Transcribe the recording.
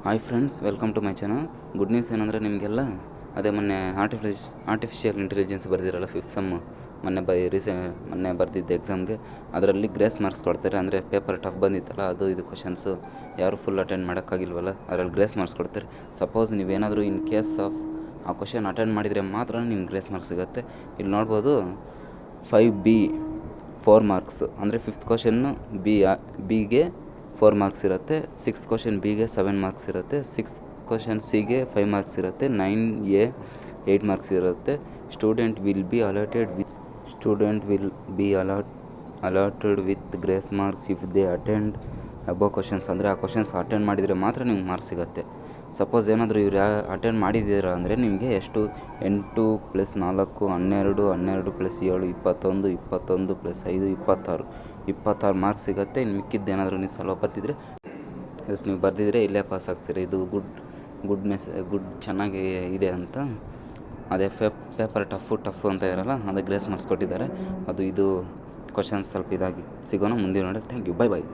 Hi friends, welcome to my channel. Good news ಏನಂದರೆ ನಿಮಗೆಲ್ಲ ಅದೇ ಮೊನ್ನೆ ಆರ್ಟಿಫಿಷಿಯಲ್ ಇಂಟೆಲಿಜೆನ್ಸ್ ಬರ್ದಿರಲ್ಲ ಫಿಫ್ತ್ ಸಮ್ ಮೊನ್ನೆ ಮೊನ್ನೆ ಬರ್ದಿದ್ದು ಎಕ್ಸಾಮ್ಗೆ. ಅದರಲ್ಲಿ ಗ್ರೇಸ್ ಮಾರ್ಕ್ಸ್ ಕೊಡ್ತಾರೆ. ಅಂದರೆ ಪೇಪರ್ ಟಫ್ ಬಂದಿತ್ತಲ್ಲ, ಅದು ಇದು ಕ್ವಶನ್ಸು ಯಾರು ಫುಲ್ ಅಟೆಂಡ್ ಮಾಡೋಕ್ಕಾಗಿಲ್ವಲ್ಲ, ಅದರಲ್ಲಿ ಗ್ರೇಸ್ ಮಾರ್ಕ್ಸ್ ಕೊಡ್ತಾರೆ. ಸಪೋಸ್ ನೀವೇನಾದರೂ ಇನ್ ಕೇಸ್ ಆಫ್ ಆ ಕ್ವಶನ್ ಅಟೆಂಡ್ ಮಾಡಿದರೆ ಮಾತ್ರ ನಿಮ್ಗೆ ಗ್ರೇಸ್ ಮಾರ್ಕ್ಸ್ ಸಿಗುತ್ತೆ. ಇಲ್ಲಿ ನೋಡ್ಬೋದು 5B 4 ಮಾರ್ಕ್ಸ್, ಅಂದರೆ ಫಿಫ್ತ್ ಕ್ವಶನ್ನು ಬಿಗೆ 4 ಮಾರ್ಕ್ಸ್ ಇರುತ್ತೆ, ಸಿಕ್ಸ್ತ್ ಕ್ವಶನ್ ಬಿಗೆ 7 ಮಾರ್ಕ್ಸ್ ಇರುತ್ತೆ, ಸಿಕ್ಸ್ತ್ ಕ್ವಶನ್ ಸಿಗೆ 5 ಮಾರ್ಕ್ಸ್ ಇರುತ್ತೆ, 9A 8 ಮಾರ್ಕ್ಸ್ ಇರುತ್ತೆ. Student will be allotted with grace marks if they attend above questions. ಅಂದರೆ ಆ ಕ್ವಶನ್ಸ್ ಅಟೆಂಡ್ ಮಾಡಿದರೆ ಮಾತ್ರ ನಿಮ್ಗೆ ಮಾರ್ಕ್ಸ್ ಸಿಗುತ್ತೆ. ಸಪೋಸ್ ಏನಾದರೂ ಇವ್ರು ಅಟೆಂಡ್ ಮಾಡಿದ್ದೀರಾ ಅಂದರೆ ನಿಮಗೆ ಎಷ್ಟು 8 + 4 12, 12 + 7 21, 21 + 5 26 ಮಾರ್ಕ್ಸ್ ಸಿಗುತ್ತೆ. ಇನ್ನು ಮಿಕ್ಕಿದ್ದೇನಾದರೂ ನೀವು ಸಾಲ್ವ್ ಬರ್ತಿದ್ರೆ ನೀವು ಬರ್ದಿದ್ರೆ ಇಲ್ಲೇ ಪಾಸ್ ಆಗ್ತೀರಿ. ಇದು ಗುಡ್ ಚೆನ್ನಾಗಿ ಇದೆ ಅಂತ. ಅದೇ ಪೇಪರ್ ಟಫ್ ಅಂತ ಇರಲ್ಲ, ಅದೇ ಗ್ರೇಸ್ ಮಾರ್ಕ್ಸ್ ಕೊಟ್ಟಿದ್ದಾರೆ. ಇದು ಕ್ವಶನ್ಸ್ ಸ್ವಲ್ಪ ಇದಾಗಿ ಸಿಗೋಣ ಮುಂದಿನ ನೋಡಿ. Thank you, by.